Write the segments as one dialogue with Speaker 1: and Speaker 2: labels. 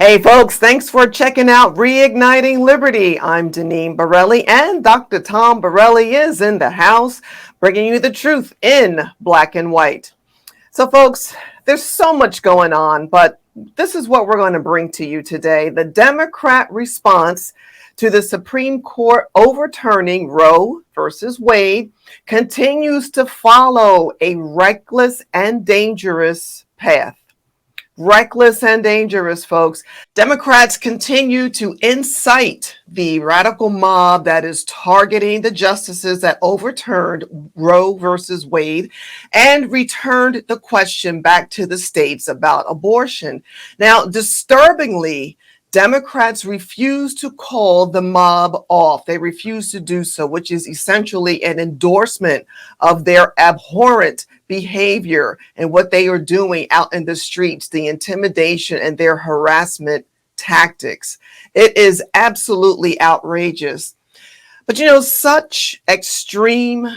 Speaker 1: Hey folks, thanks for checking out Reigniting Liberty. I'm Deneen Borelli, and Dr. Tom Borelli is in the house, bringing you the truth in black and white. So folks, there's so much going on, but this is what we're going to bring to you today. The Democrat response to the Supreme Court overturning Roe versus Wade continues to follow a reckless and dangerous path. Reckless and dangerous, folks. Democrats continue to incite the radical mob that is targeting the justices that overturned Roe versus Wade and returned the question back to the states about abortion. Now, disturbingly, Democrats refuse to call the mob off. They refuse to do so, which is essentially an endorsement of their abhorrent behavior and what they are doing out in the streets, the intimidation and their harassment tactics. It is absolutely outrageous. But such extreme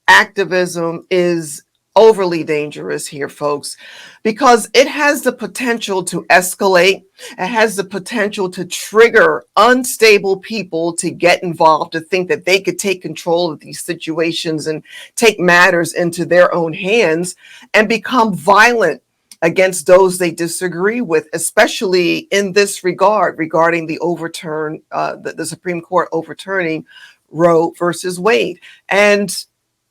Speaker 1: activism is overly dangerous here, folks, because it has the potential to escalate. It has the potential to trigger unstable people to get involved, to think that they could take control of these situations and take matters into their own hands and become violent against those they disagree with, especially in this regarding the overturn, the Supreme Court overturning Roe versus Wade. And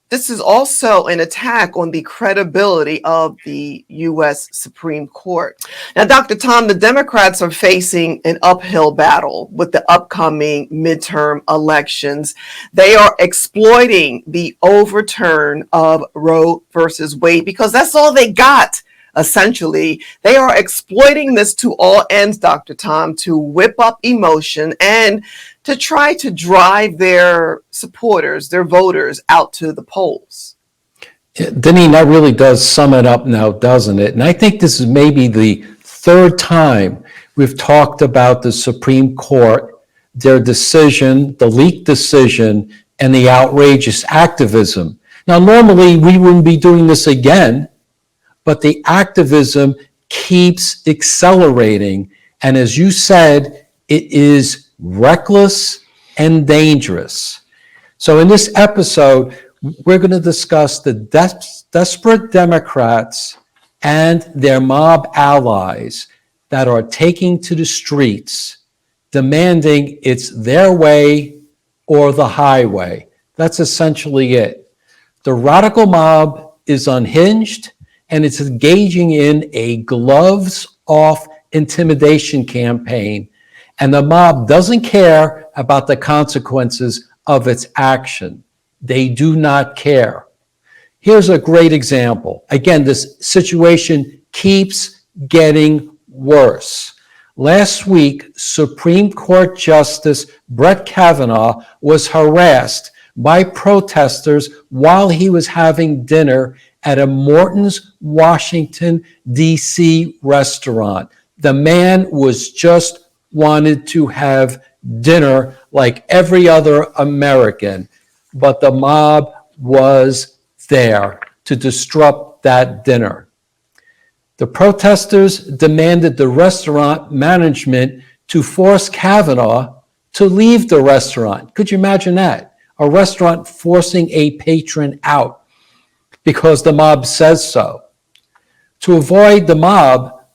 Speaker 1: this is also an attack on the credibility of the U.S. Supreme Court. Now, Dr. Tom, the Democrats are facing an uphill battle with the upcoming midterm elections. They are exploiting the overturn of Roe versus Wade because that's all they got. Essentially, they are exploiting this to all ends, Dr. Tom, to whip up emotion and to try to drive their supporters, their voters, out to the polls.
Speaker 2: Deneen, that really does sum it up now, doesn't it? And I think this is maybe the third time we've talked about the Supreme Court, their decision, the leaked decision, and the outrageous activism. Now, normally we wouldn't be doing this again, but the activism keeps accelerating. And as you said, it is reckless and dangerous. So in this episode, we're going to discuss the desperate Democrats and their mob allies that are taking to the streets, demanding it's their way or the highway. That's essentially it. The radical mob is unhinged, and it's engaging in a gloves-off intimidation campaign, and the mob doesn't care about the consequences of its action. They do not care. Here's a great example. Again, this situation keeps getting worse. Last week, Supreme Court Justice Brett Kavanaugh was harassed by protesters while he was having dinner at a Morton's, Washington, D.C. restaurant. The man was just wanted to have dinner like every other American, but the mob was there to disrupt that dinner. The protesters demanded the restaurant management to force Kavanaugh to leave the restaurant. Could you imagine that? A restaurant forcing a patron out because the mob says so. To avoid the mob,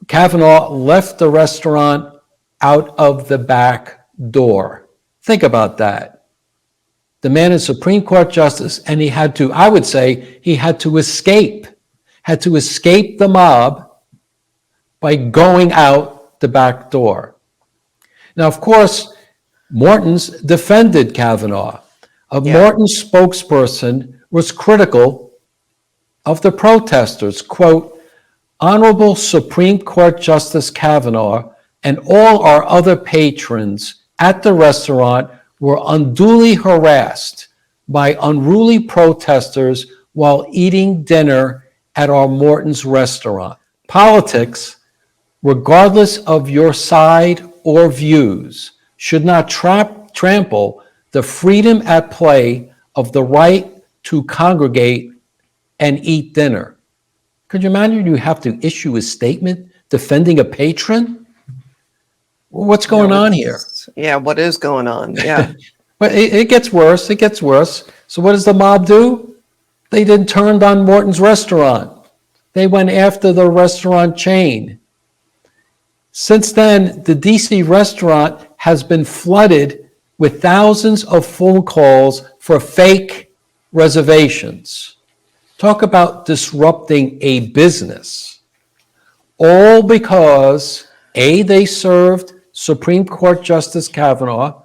Speaker 2: Kavanaugh left the restaurant out of the back door. Think about that. The man is Supreme Court Justice, and he had to, I would say, he had to escape the mob by going out the back door. Now, of course, Morton's defended Kavanaugh. Morton's spokesperson was critical of the protesters. Quote, Honorable Supreme Court Justice Kavanaugh and all our other patrons at the restaurant were unduly harassed by unruly protesters while eating dinner at our Morton's restaurant. Politics, regardless of your side or views, should not trample the freedom at play of the right to congregate and eat dinner. Could you imagine you have to issue a statement defending a patron? What's going on here?
Speaker 1: Yeah, what is going on? Yeah.
Speaker 2: But it gets worse. It gets worse. So what does the mob do? They then turned on Morton's restaurant. They went after the restaurant chain. Since then, the DC restaurant has been flooded with thousands of phone calls for fake reservations. Talk about disrupting a business. All because A, they served Supreme Court Justice Kavanaugh,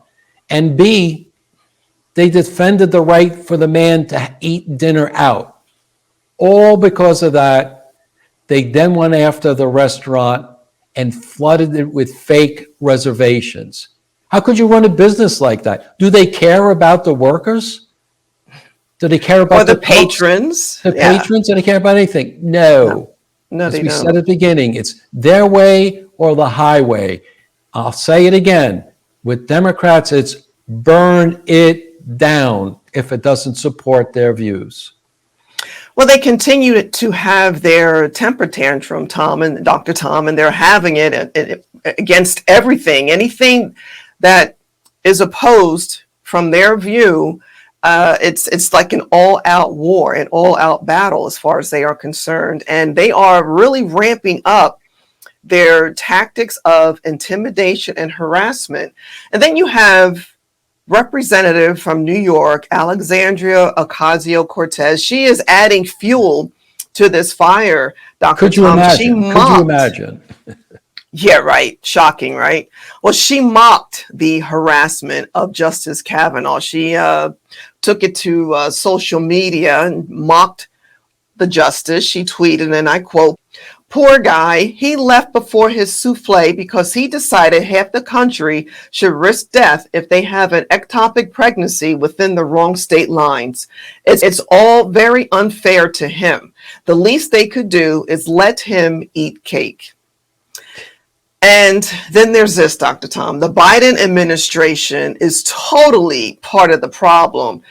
Speaker 2: and B, they defended the right for the man to eat dinner out. All because of that, they then went after the restaurant and flooded it with fake reservations. How could you run a business like that? Do they care about the workers? Do they care about
Speaker 1: the patrons?
Speaker 2: The patrons? Do they care about anything? No.
Speaker 1: No,
Speaker 2: As
Speaker 1: they
Speaker 2: we
Speaker 1: don't.
Speaker 2: said at the beginning, it's their way or the highway. I'll say it again. With Democrats, it's burn it down if it doesn't support their views.
Speaker 1: Well, they continue to have their temper tantrum, Tom and Dr. Tom, and they're having it against everything. Anything that is opposed from their view, it's like an all-out war, an all-out battle as far as they are concerned. And they are really ramping up their tactics of intimidation and harassment. And then you have Representative from New York, Alexandria Ocasio-Cortez. She is adding fuel to this fire, Dr.
Speaker 2: Could you
Speaker 1: Tom.
Speaker 2: imagine? Could you imagine?
Speaker 1: Yeah, right. Shocking, right? Well, she mocked the harassment of Justice Kavanaugh. She took it to social media and mocked the justice. She tweeted, and I quote, "Poor guy, he left before his souffle because he decided half the country should risk death if they have an ectopic pregnancy within the wrong state lines. It's all very unfair to him. The least they could do is let him eat cake." And then there's this, Dr. Tom. The Biden administration is totally part of the problem.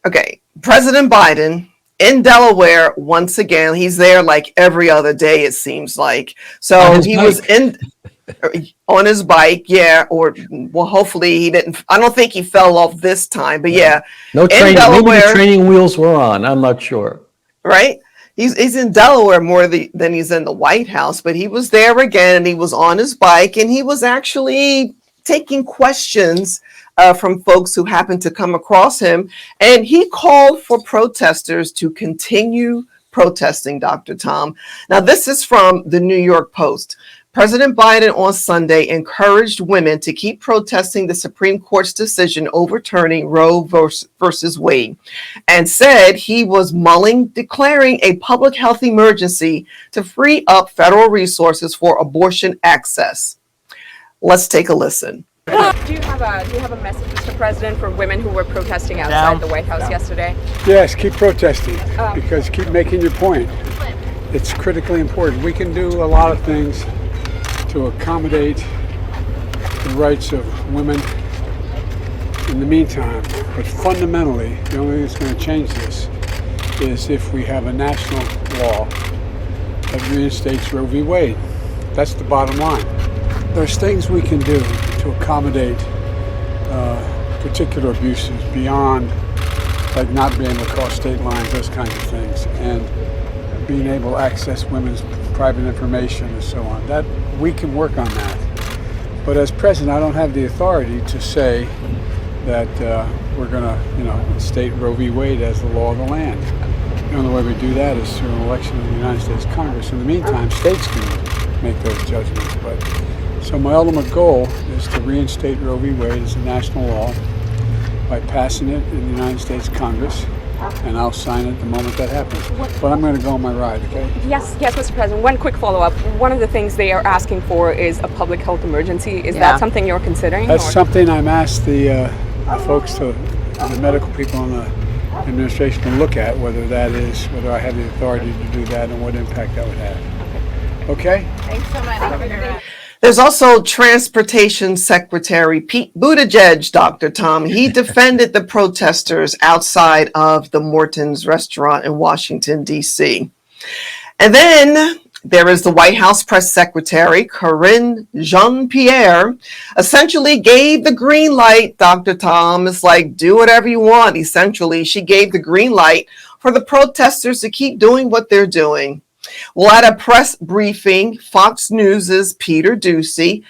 Speaker 1: Okay, President Biden in Delaware, once again, he's there like every other day, it seems like. So he was on his bike, yeah, or well, hopefully he didn't. I don't think he fell off this time, but yeah.
Speaker 2: No training.
Speaker 1: Delaware,
Speaker 2: maybe the training wheels were on. I'm not sure.
Speaker 1: Right? He's in Delaware more than he's in the White House, but he was there again, and he was on his bike, and he was actually taking questions from folks who happened to come across him. And he called for protesters to continue protesting, Dr. Tom. Now, this is from the New York Post. President Biden on Sunday encouraged women to keep protesting the Supreme Court's decision overturning Roe versus Wade, and said he was mulling declaring a public health emergency to free up federal resources for abortion access. Let's take a listen.
Speaker 3: Do you have a message, Mr. President, for women who were protesting outside the White House yesterday?
Speaker 4: Yes, keep protesting, because keep making your point. It's critically important. We can do a lot of things to accommodate the rights of women in the meantime, but fundamentally, the only thing that's going to change this is if we have a national law that reinstates Roe v. Wade. That's the bottom line. There's things we can do to accommodate particular abuses beyond, like not being able to cross state lines, those kinds of things, and being able to access women's private information and so on. That we can work on that. But as president, I don't have the authority to say that we're going to, state Roe v. Wade as the law of the land. The only way we do that is through an election of the United States Congress. In the meantime, states can make those judgments. So my ultimate goal is to reinstate Roe v. Wade as a national law by passing it in the United States Congress, and I'll sign it the moment that happens. But I'm going to go on my ride, okay?
Speaker 3: Yes, Mr. President. One quick follow-up. One of the things they are asking for is a public health emergency. Is that something you're considering?
Speaker 4: That's something I'm asked the folks, the medical people in the administration to look at, whether I have the authority to do that and what impact that would have. Okay?
Speaker 3: Thanks so much.
Speaker 1: There's also Transportation Secretary Pete Buttigieg, Dr. Tom. He defended the protesters outside of the Morton's restaurant in Washington, D.C. And then there is the White House press secretary, Karine Jean-Pierre, essentially gave the green light. Dr. Tom is like, do whatever you want. Essentially, she gave the green light for the protesters to keep doing what they're doing. Well, at a press briefing, Fox News's Peter Doocy,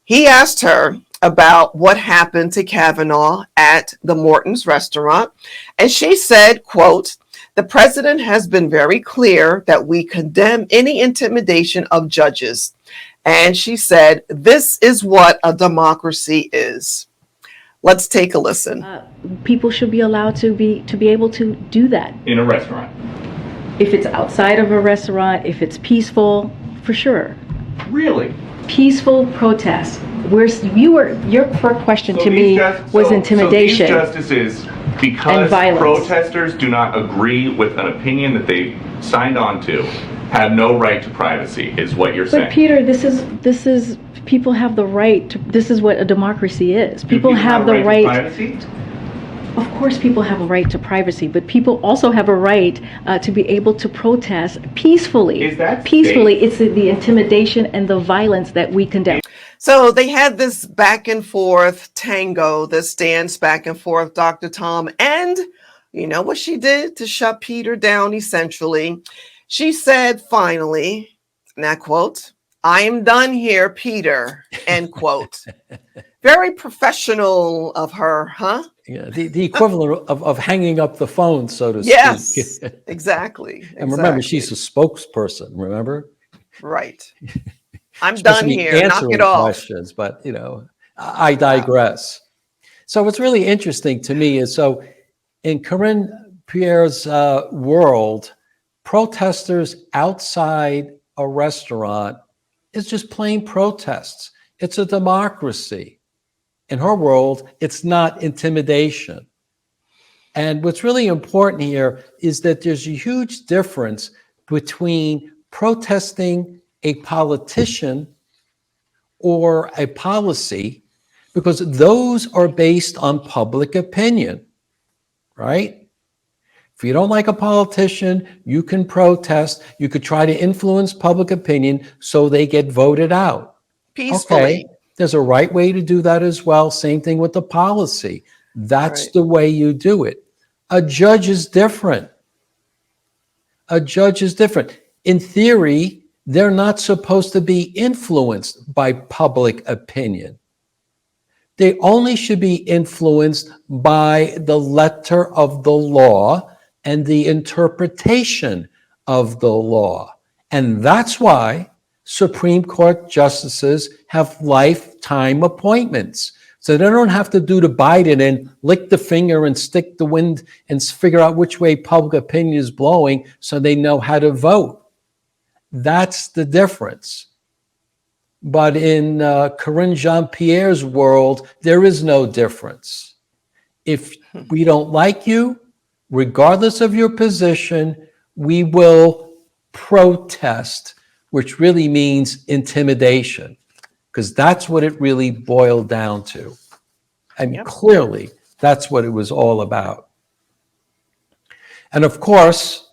Speaker 1: he asked her about what happened to Kavanaugh at the Morton's restaurant. And she said, quote, "The president has been very clear that we condemn any intimidation of judges." And she said, "This is what a democracy is." Let's take a listen.
Speaker 5: People should be allowed to be able to do that.
Speaker 6: In a restaurant?
Speaker 5: If it's outside of a restaurant, if it's peaceful, for sure.
Speaker 6: Really?
Speaker 5: Peaceful protest. Your first question to me was intimidation.
Speaker 6: So these justices, because protesters do not agree with an opinion that they signed on to, have no right to privacy, is what you're saying.
Speaker 5: But Peter, this is people have the right to, this is what a democracy is. People have the right
Speaker 6: to privacy?
Speaker 5: Of course people have a right to privacy, but people also have a right to be able to protest peacefully.
Speaker 6: Is that
Speaker 5: peacefully?
Speaker 6: safe?
Speaker 5: It's the intimidation and the violence that we condemn.
Speaker 1: So they had this back and forth tango, this dance back and forth, Dr. Tom. And you know what she did to shut Peter down, essentially? She said, finally, and I quote, "I am done here, Peter," end quote. Very professional of her, huh?
Speaker 2: Yeah, the equivalent of hanging up the phone, so to speak.
Speaker 1: Yes, exactly.
Speaker 2: And remember, she's a spokesperson, remember?
Speaker 1: Right. I'm done here, knock it off.
Speaker 2: Questions, but, you know, I digress. So what's really interesting to me is, so in Karine Pierre's world, protesters outside a restaurant is just plain protests. It's a democracy. In her world, it's not intimidation. And what's really important here is that there's a huge difference between protesting a politician or a policy, because those are based on public opinion, right? If you don't like a politician, you can protest. You could try to influence public opinion so they get voted out.
Speaker 1: Peacefully.
Speaker 2: Okay. There's a right way to do that as well. Same thing with the policy. That's
Speaker 1: right.
Speaker 2: The way you do it. A judge is different. A judge is different. In theory, they're not supposed to be influenced by public opinion. They only should be influenced by the letter of the law and the interpretation of the law. And that's why Supreme Court justices have lifetime appointments. So they don't have to do the Biden and lick the finger and stick the wind and figure out which way public opinion is blowing so they know how to vote. That's the difference. But in Karine Jean-Pierre's world, there is no difference. If we don't like you, regardless of your position, we will protest, which really means intimidation, because that's what it really boiled down to. And clearly, that's what it was all about. And of course,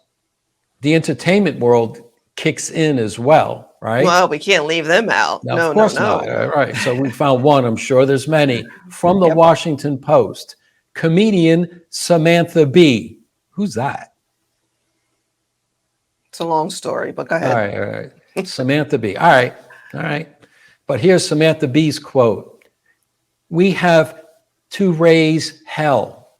Speaker 2: the entertainment world kicks in as well, right?
Speaker 1: Well, we can't leave them out.
Speaker 2: No, of course not. Right. So we found one, I'm sure there's many, from the Washington Post. Comedian Samantha Bee. Who's that?
Speaker 1: It's a long story, but go ahead.
Speaker 2: All right. Samantha Bee. All right. But here's Samantha Bee's quote. "We have to raise hell.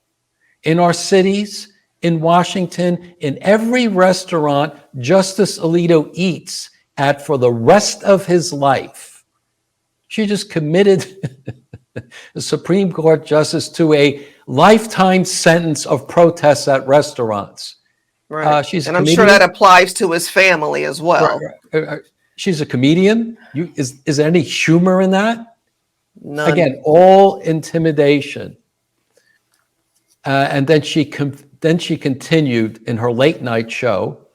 Speaker 2: In our cities, in Washington, in every restaurant Justice Alito eats at for the rest of his life." She just committed the Supreme Court justice to a lifetime sentence of protests at restaurants.
Speaker 1: Right.
Speaker 2: She's
Speaker 1: and I'm sure that applies to his family as well.
Speaker 2: Right. She's a comedian. Is there any humor in that?
Speaker 1: None.
Speaker 2: Again, all intimidation. And then she continued in her late night show,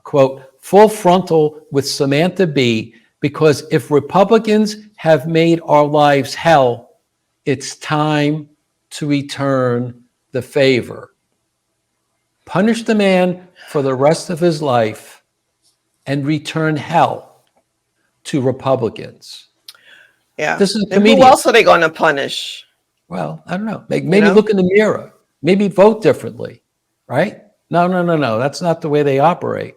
Speaker 2: quote, "Full frontal with Samantha Bee, because if Republicans have made our lives hell, it's time to return the favor. Punish the man for the rest of his life, and return hell to Republicans.
Speaker 1: Yeah.
Speaker 2: This is a
Speaker 1: And
Speaker 2: comedian.
Speaker 1: who else are they going to punish?
Speaker 2: Well, I don't know. Maybe look in the mirror. Maybe vote differently, right? No. That's not the way they operate.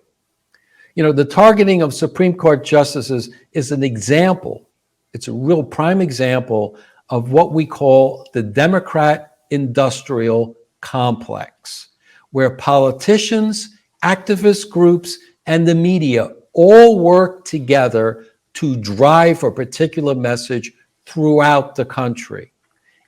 Speaker 2: The targeting of Supreme Court justices is an example. It's a real prime example of what we call the Democrat industrial complex, where politicians, activist groups, and the media all work together to drive a particular message throughout the country.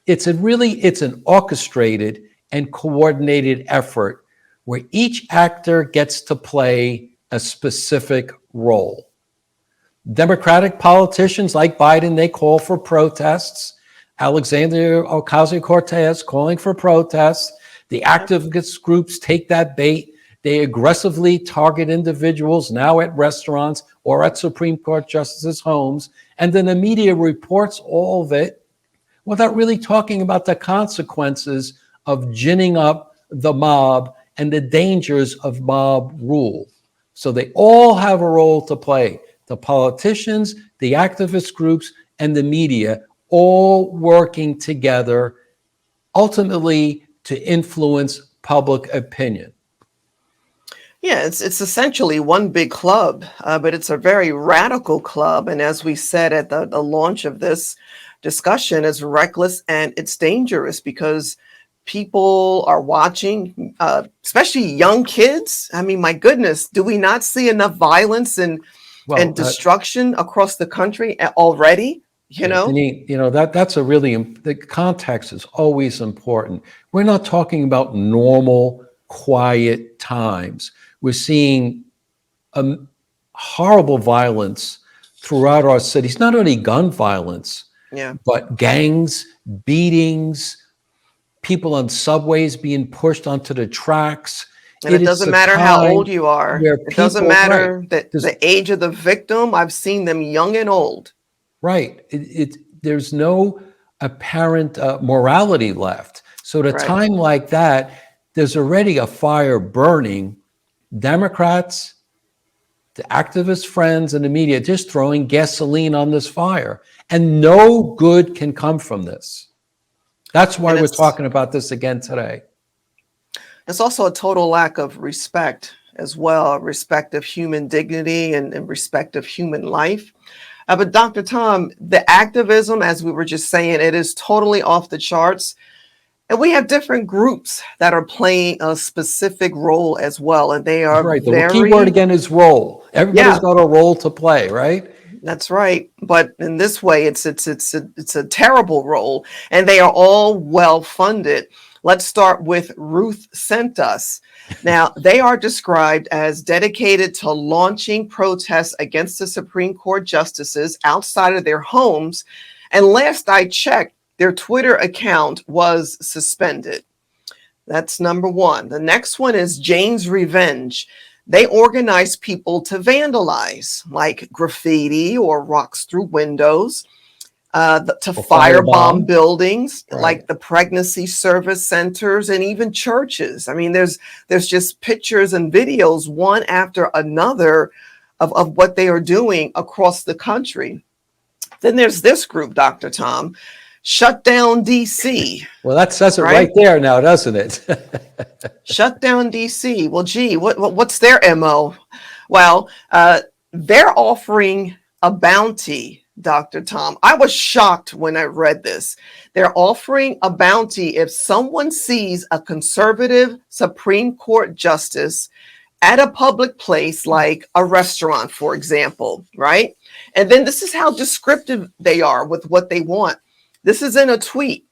Speaker 2: It's an orchestrated and coordinated effort where each actor gets to play a specific role. Democratic politicians like Biden, they call for protests. Alexandria Ocasio-Cortez calling for protests. The activist groups take that bait. They aggressively target individuals now at restaurants or at Supreme Court justices' homes. And then the media reports all of it without really talking about the consequences of ginning up the mob and the dangers of mob rule. So they all have a role to play. The politicians, the activist groups, and the media all working together, ultimately to influence public opinion.
Speaker 1: Yeah, it's essentially one big club, but it's a very radical club. And as we said at the launch of this discussion, it's reckless and it's dangerous because people are watching, especially young kids. I mean, my goodness, do we not see enough violence and destruction across the country already?
Speaker 2: That's the context is always important. We're not talking about normal, quiet times. We're seeing horrible violence throughout our cities, not only gun violence, but gangs, beatings, people on subways being pushed onto the tracks.
Speaker 1: And it doesn't matter how old you are. It doesn't matter that the age of the victim. I've seen them young and old.
Speaker 2: Right. There's no apparent morality left. So at a time like that, there's already a fire burning. Democrats, the activist friends, and the media just throwing gasoline on this fire. And no good can come from this. That's why we're talking about this again today.
Speaker 1: It's also a total lack of respect as well, respect of human dignity and respect of human life. But Dr. Tom, the activism, as we were just saying, it is totally off the charts. And we have different groups that are playing a specific role as well. And they are
Speaker 2: right. The key word again is role. Everybody's got a role to play, right?
Speaker 1: That's right. But in this way, it's a terrible role. And they are all well funded. Let's start with Ruth Sent Us. Now, they are described as dedicated to launching protests against the Supreme Court justices outside of their homes. And last I checked, their Twitter account was suspended. That's number one. The next one is Jane's Revenge. They organize people to vandalize, like graffiti or rocks through windows. To firebomb buildings like the pregnancy service centers and even churches. I mean, there's just pictures and videos one after another of what they are doing across the country. Then there's this group, Dr. Tom, Shut Down DC.
Speaker 2: Well, that says it right there now, doesn't it?
Speaker 1: Shut Down DC. Well, gee, what's their MO? Well, they're offering a bounty, Dr. Tom. I was shocked when I read this. They're offering a bounty if someone sees a conservative Supreme Court justice at a public place like a restaurant, for example, right? And then this is how descriptive they are with what they want. This is in a tweet.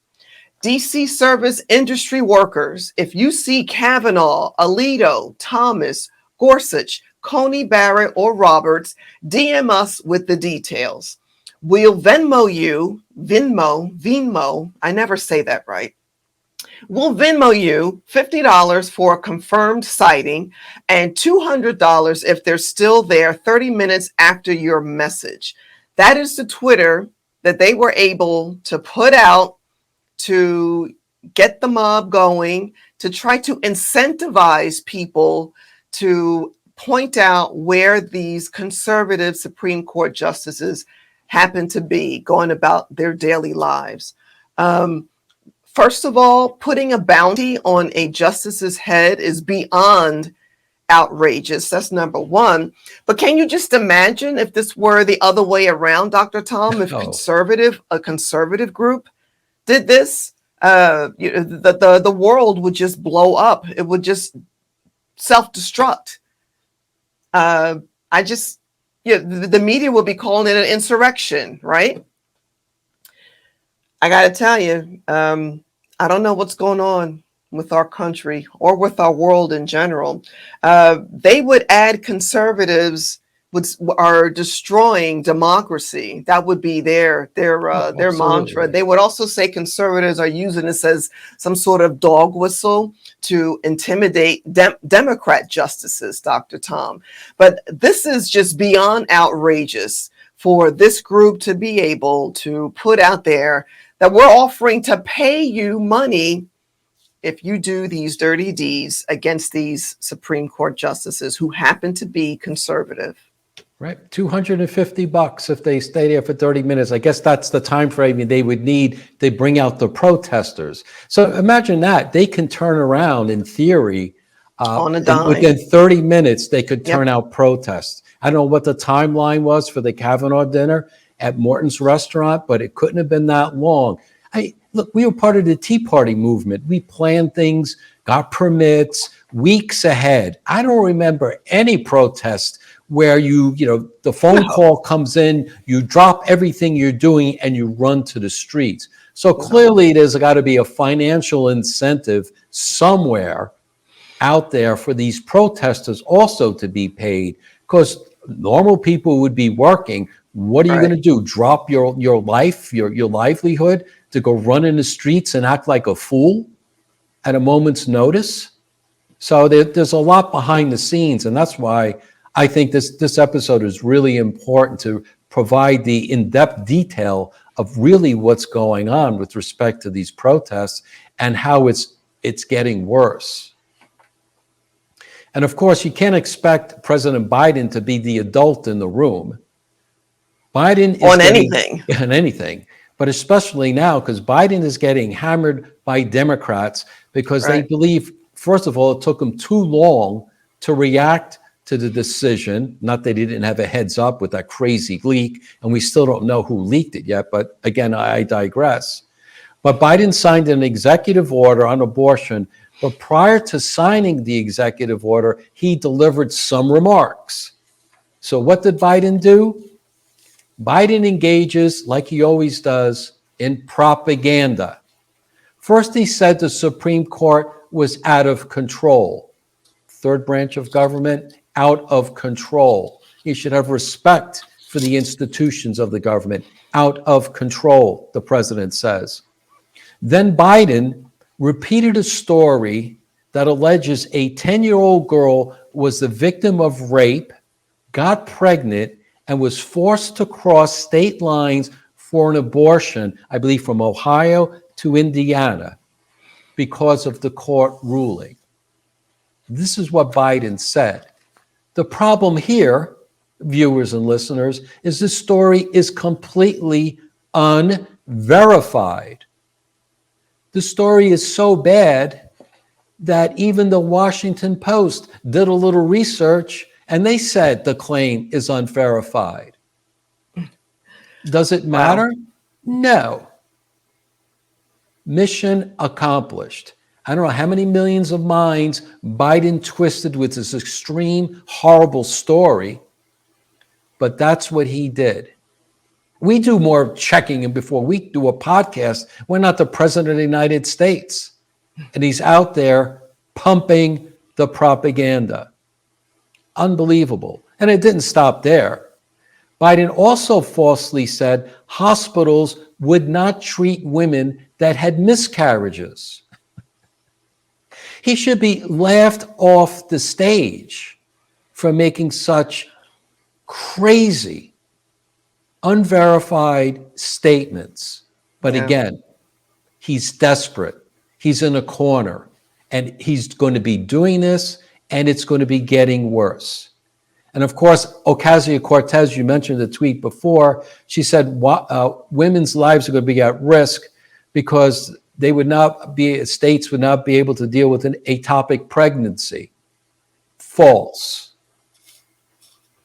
Speaker 1: DC service industry workers, if you see Kavanaugh, Alito, Thomas, Gorsuch, Coney Barrett, or Roberts, DM us with the details. We'll Venmo you, Venmo, I never say that right. We'll Venmo you $50 for a confirmed sighting and $200 if they're still there 30 minutes after your message. That is the Twitter that they were able to put out to get the mob going, to try to incentivize people to point out where these conservative Supreme Court justices happen to be going about their daily lives. First of all, putting a bounty on a justice's head is beyond outrageous. That's number one. But can you just imagine if this were the other way around, Dr. Tom, if a conservative group did this? The world would just blow up. It would just self-destruct. The media would be calling it an insurrection, right? I got to tell you, I don't know what's going on with our country or with our world in general. They would add conservatives are destroying democracy. That would be their mantra. They would also say conservatives are using this as some sort of dog whistle to intimidate Democrat justices, Dr. Tom. But this is just beyond outrageous for this group to be able to put out there that we're offering to pay you money if you do these dirty deeds against these Supreme Court justices who happen to be conservative.
Speaker 2: Right, $250 if they stay there for 30 minutes. I guess that's the time frame they would need to bring out the protesters. So imagine that. They can turn around, in theory,
Speaker 1: on a dime.
Speaker 2: Within 30 minutes, they could turn out protests. I don't know what the timeline was for the Kavanaugh dinner at Morton's restaurant, but it couldn't have been that long. Look, we were part of the Tea Party movement. We planned things, got permits weeks ahead. I don't remember any protest where the phone call comes in, you drop everything you're doing and you run to the streets. So clearly there's got to be a financial incentive somewhere out there for these protesters also to be paid, because normal people would be working. What are you going to do? Drop your life, your livelihood to go run in the streets and act like a fool at a moment's notice? So there's a lot behind the scenes, and that's why I think this episode is really important to provide the in-depth detail of really what's going on with respect to these protests and how it's getting worse. And of course, you can't expect President Biden to be the adult in the room. Biden is on anything, but especially now, because Biden is getting hammered by Democrats because they believe, first of all, it took them too long to react to the decision. Not that he didn't have a heads up with that crazy leak, and we still don't know who leaked it yet, but again, I digress. But Biden signed an executive order on abortion, but prior to signing the executive order, he delivered some remarks. So what did Biden do? Biden engages, like he always does, in propaganda. First, he said the Supreme Court was out of control. Third branch of government, out of control. You should have respect for the institutions of the government. Out of control, the president says. Then Biden repeated a story that alleges a 10-year-old girl was the victim of rape, got pregnant, and was forced to cross state lines for an abortion, I believe from Ohio to Indiana, because of the court ruling. This is what Biden said. The problem here, viewers and listeners, is this story is completely unverified. The story is so bad that even the Washington Post did a little research and they said the claim is unverified. Does it matter? No. Mission accomplished. I don't know how many millions of minds Biden twisted with this extreme, horrible story, but that's what he did. We do more checking, and before we do a podcast, we're not the president of the United States. And he's out there pumping the propaganda. Unbelievable. And it didn't stop there. Biden also falsely said hospitals would not treat women that had miscarriages. He should be laughed off the stage for making such crazy, unverified statements. But again, he's desperate. He's in a corner, and he's going to be doing this and it's going to be getting worse. And of course, Ocasio-Cortez, you mentioned the tweet before, she said women's lives are going to be at risk because states would not be able to deal with an ectopic pregnancy. False.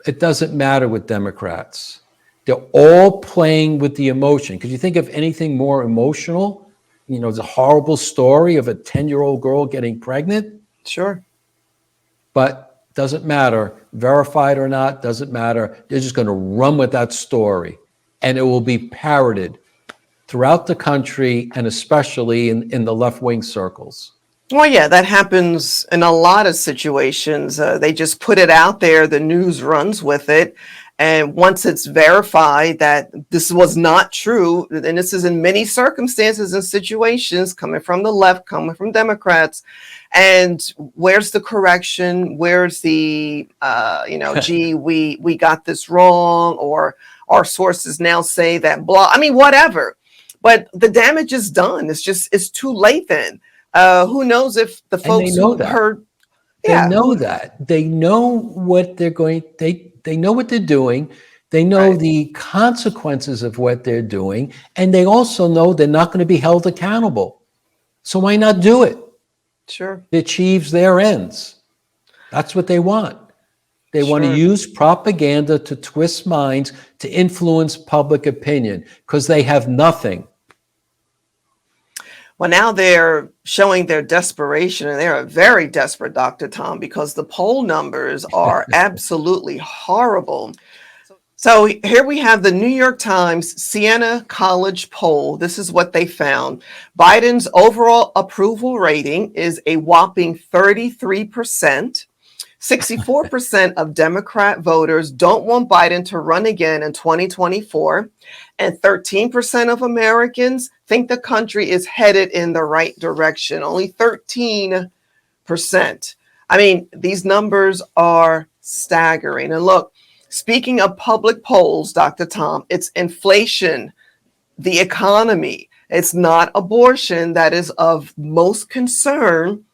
Speaker 2: It doesn't matter with Democrats. They're all playing with the emotion. Could you think of anything more emotional? It's a horrible story of a 10-year-old girl getting pregnant.
Speaker 1: Sure.
Speaker 2: But doesn't matter, verified or not, doesn't matter. They're just going to run with that story, and it will be parroted throughout the country, and especially in the left-wing circles.
Speaker 1: Well, yeah, that happens in a lot of situations. They just put it out there, the news runs with it, and once it's verified that this was not true, and this is in many circumstances and situations coming from the left, coming from Democrats, and where's the correction? Where's the, gee, we got this wrong, or our sources now say that blah, whatever. But the damage is done. It's too late then. Who knows if the folks who heard.
Speaker 2: They know that. They know what they're going, they know what they're doing. They know the consequences of what they're doing. And they also know they're not going to be held accountable. So why not do it?
Speaker 1: Sure.
Speaker 2: It achieves their ends. That's what they want. They want to use propaganda to twist minds, to influence public opinion, because they have nothing.
Speaker 1: Well, now they're showing their desperation, and they're very desperate, Dr. Tom, because the poll numbers are absolutely horrible. So here we have the New York Times Siena College poll. This is what they found. Biden's overall approval rating is a whopping 33%. 64% of Democrat voters don't want Biden to run again in 2024, and 13% of Americans think the country is headed in the right direction. Only 13%. These numbers are staggering. And look, speaking of public polls, Dr. Tom, it's inflation, the economy. It's not abortion that is of most concern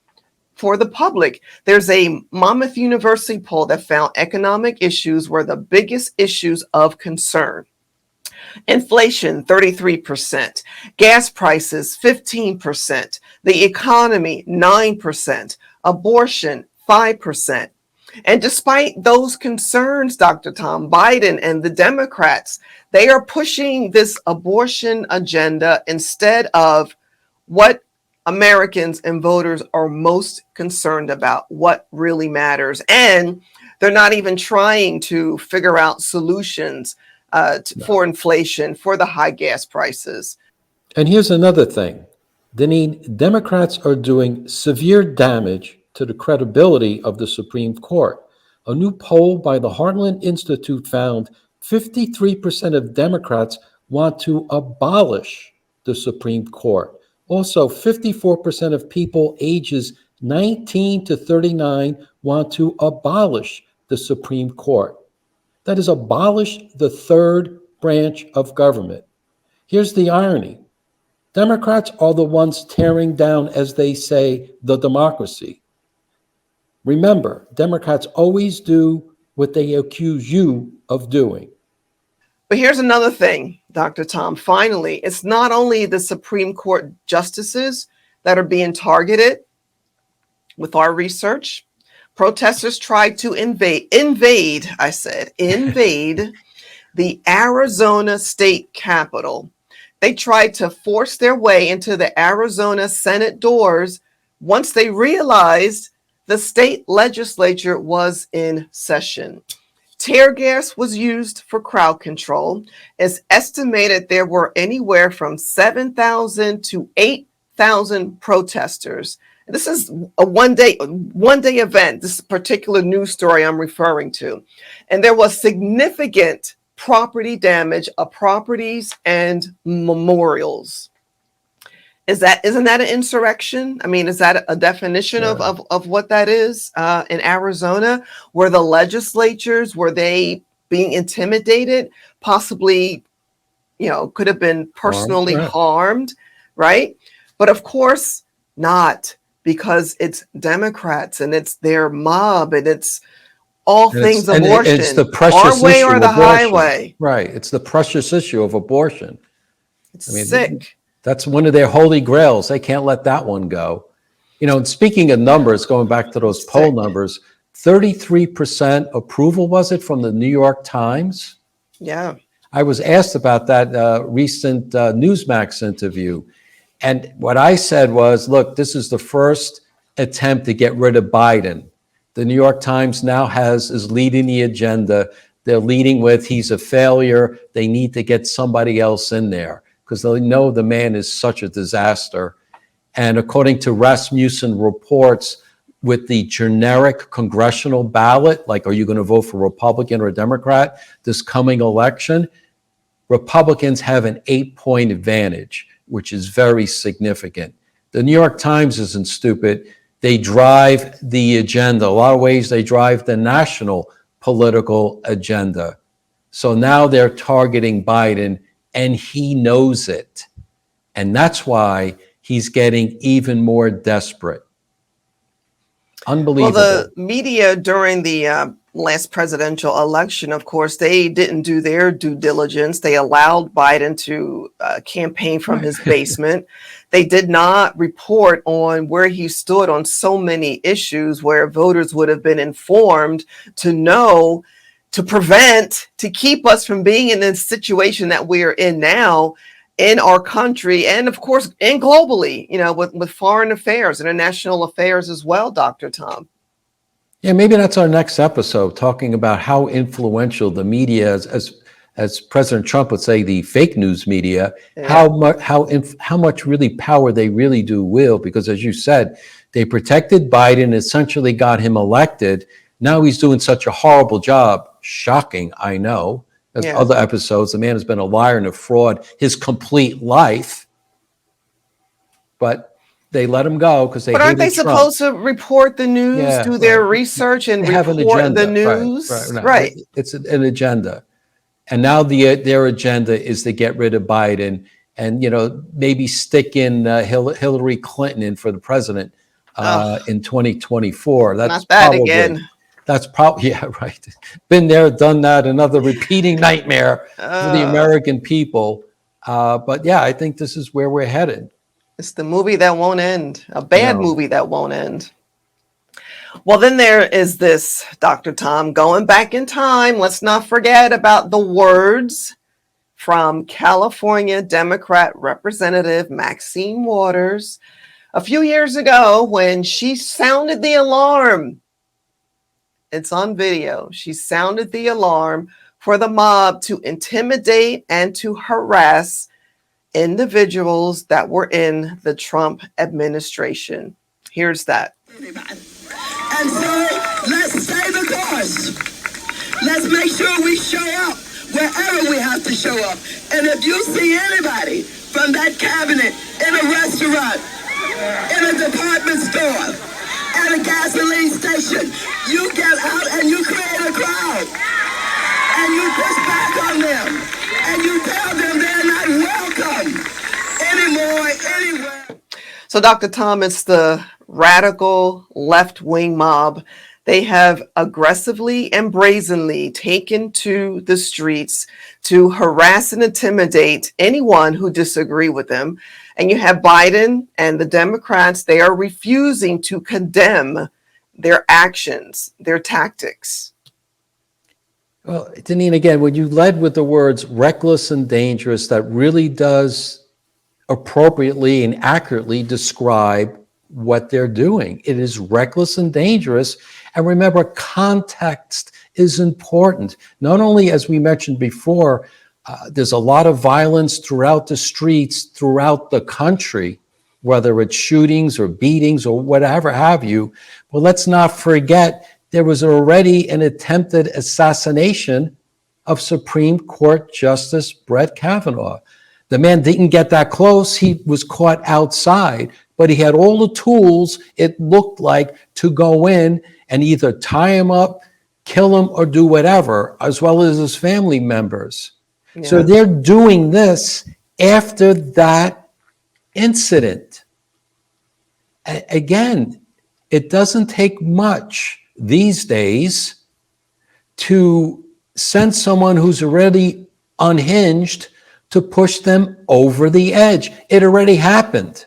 Speaker 1: for the public. There's a Monmouth University poll that found economic issues were the biggest issues of concern. Inflation, 33%. Gas prices, 15%. The economy, 9%. Abortion, 5%. And despite those concerns, Dr. Tom, Biden and the Democrats, they are pushing this abortion agenda instead of what Americans and voters are most concerned about, what really matters. And they're not even trying to figure out solutions for inflation, for the high gas prices.
Speaker 2: And here's another thing. Deneen, Democrats are doing severe damage to the credibility of the Supreme Court. A new poll by the Heartland Institute found 53% of Democrats want to abolish the Supreme Court. Also, 54% of people ages 19 to 39 want to abolish the Supreme Court. That is, abolish the third branch of government. Here's the irony. Democrats are the ones tearing down, as they say, the democracy. Remember, Democrats always do what they accuse you of doing.
Speaker 1: But here's another thing, Dr. Tom. Finally, it's not only the Supreme Court justices that are being targeted. With our research, protesters tried to invade the Arizona state capitol. They tried to force their way into the Arizona Senate doors once they realized the state legislature was in session. Tear gas was used for crowd control. It's estimated there were anywhere from 7,000 to 8,000 protesters. This is a one-day event, this particular news story I'm referring to. And there was significant property damage of properties and memorials. Isn't that an insurrection? Is that a definition of what that is in Arizona? Were the legislatures, were they being intimidated? Possibly, could have been personally harmed, right? But of course not, because it's Democrats and it's their mob and it's all
Speaker 2: And
Speaker 1: things
Speaker 2: and
Speaker 1: abortion.
Speaker 2: it's the precious
Speaker 1: Our way
Speaker 2: issue
Speaker 1: or
Speaker 2: of
Speaker 1: the
Speaker 2: abortion.
Speaker 1: highway.
Speaker 2: Right. It's the precious issue of abortion.
Speaker 1: It's
Speaker 2: I mean,
Speaker 1: sick.
Speaker 2: that's one of their holy grails. They can't let that one go. You know, and speaking of numbers, going back to those poll numbers, 33% approval, was it, from the New York Times?
Speaker 1: Yeah.
Speaker 2: I was asked about that recent Newsmax interview. And what I said was, look, this is the first attempt to get rid of Biden. The New York Times now is leading the agenda. They're leading with, he's a failure. They need to get somebody else in there because they know the man is such a disaster. And according to Rasmussen reports, with the generic congressional ballot, like, are you going to vote for Republican or Democrat this coming election? Republicans have an 8-point advantage, which is very significant. The New York Times isn't stupid. They drive the agenda. A lot of ways they drive the national political agenda. So now they're targeting Biden, and he knows it. And that's why he's getting even more desperate. Unbelievable.
Speaker 1: Well, the media during the last presidential election, of course, they didn't do their due diligence. They allowed Biden to campaign from his basement. They did not report on where he stood on so many issues where voters would have been informed to know, to prevent, to keep us from being in this situation that we're in now in our country and, of course, and globally, you know, with foreign affairs, international affairs as well, Dr. Tom.
Speaker 2: Yeah, maybe that's our next episode, talking about how influential the media, as President Trump would say, the fake news media, how much really power they really do wield. Because as you said, they protected Biden, essentially got him elected. Now he's doing such a horrible job. Shocking, I know. As other episodes, the man has been a liar and a fraud his complete life. But they let him go because they. But
Speaker 1: aren't they supposed to report the news, do their research, and report the news? Right.
Speaker 2: It's an agenda, and now their agenda is to get rid of Biden and, you know, maybe stick in Hillary Clinton in for the president in 2024. That's
Speaker 1: not that probably, again.
Speaker 2: That's probably, yeah, right. Been there, done that. Another repeating nightmare for the American people. But yeah, I think this is where we're headed.
Speaker 1: It's the movie that won't end, a bad movie that won't end. Well, then there is this, Dr. Tom, going back in time. Let's not forget about the words from California Democrat Representative Maxine Waters a few years ago when she sounded the alarm. It's on video. She sounded the alarm for the mob to intimidate and to harass individuals that were in the Trump administration. Here's that.
Speaker 7: And so let's stay the course. Let's make sure we show up wherever we have to show up. And if you see anybody from that cabinet in a restaurant, in a department store, at a gasoline station, you get out and you create a crowd. And you push back on them. And you tell them they're not welcome anymore, anywhere.
Speaker 1: So, Dr. Tom, it's the radical left-wing mob. They have aggressively and brazenly taken to the streets to harass and intimidate anyone who disagree with them. And you have Biden and the Democrats, they are refusing to condemn their actions, their tactics.
Speaker 2: Well, Deneen, again, when you led with the words reckless and dangerous, that really does appropriately and accurately describe what they're doing. It is reckless and dangerous. And remember, context is important. Not only, as we mentioned before, there's a lot of violence throughout the streets, throughout the country, whether it's shootings or beatings or whatever have you. But let's not forget, there was already an attempted assassination of Supreme Court Justice Brett Kavanaugh. The man didn't get that close. He was caught outside, but he had all the tools, it looked like, to go in and either tie him up, kill him, or do whatever, as well as his family members. Yeah. So they're doing this after that incident. again, it doesn't take much these days to send someone who's already unhinged to push them over the edge. It already happened.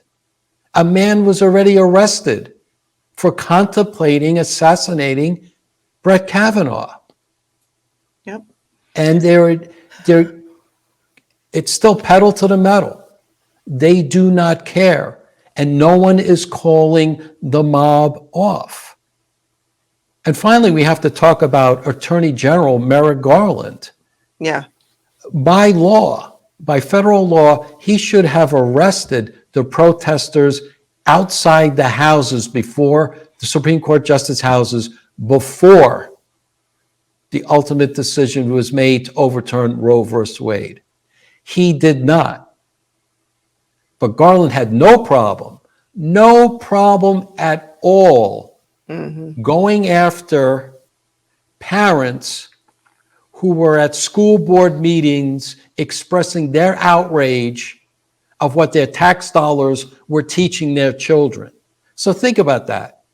Speaker 2: A man was already arrested for contemplating assassinating Brett Kavanaugh.
Speaker 1: Yep.
Speaker 2: And it's still pedal to the metal. They do not care. And no one is calling the mob off. And finally, we have to talk about Attorney General Merrick Garland.
Speaker 1: Yeah.
Speaker 2: By law, by federal law, he should have arrested the protesters outside the houses before the Supreme Court justice houses, before the ultimate decision was made to overturn Roe versus Wade. He did not. But Garland had no problem at all going after parents who were at school board meetings expressing their outrage of what their tax dollars were teaching their children. So think about that.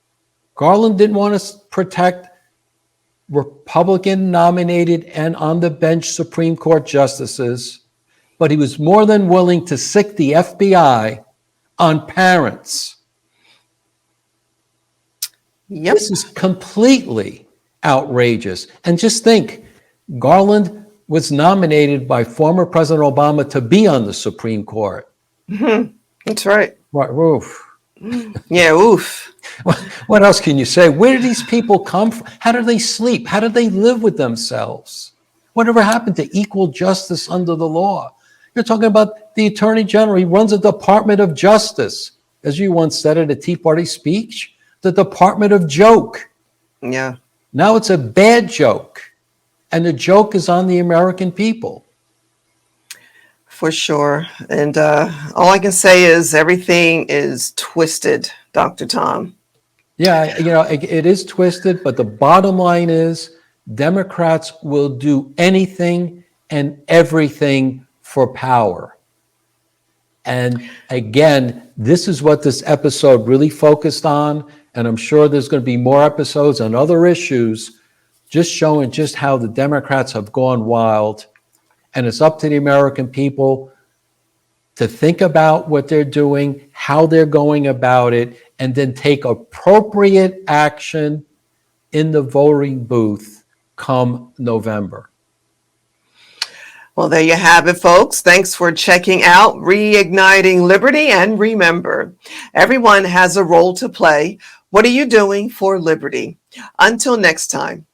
Speaker 2: Garland didn't want to protect Republican nominated and on the bench Supreme Court justices, but he was more than willing to sic the FBI on parents.
Speaker 1: Yep.
Speaker 2: This is completely outrageous. And just think, Garland was nominated by former President Obama to be on the Supreme Court.
Speaker 1: Mm-hmm. That's right.
Speaker 2: Right, oof.
Speaker 1: Yeah, oof.
Speaker 2: What else can you say? Where do these people come from? How do they sleep? How do they live with themselves? Whatever happened to equal justice under the law? You're talking about the Attorney General. He runs a Department of Justice. As you once said at a Tea Party speech, the Department of Joke.
Speaker 1: Yeah.
Speaker 2: Now it's a bad joke. And the joke is on the American people.
Speaker 1: For sure. And all I can say is everything is twisted, Dr. Tom.
Speaker 2: Yeah, it is twisted, but the bottom line is Democrats will do anything and everything for power. And again, this is what this episode really focused on. And I'm sure there's going to be more episodes on other issues just showing just how the Democrats have gone wild. And it's up to the American people to think about what they're doing, how they're going about it, and then take appropriate action in the voting booth come November.
Speaker 1: Well, there you have it, folks. Thanks for checking out Reigniting Liberty. And remember, everyone has a role to play. What are you doing for liberty? Until next time,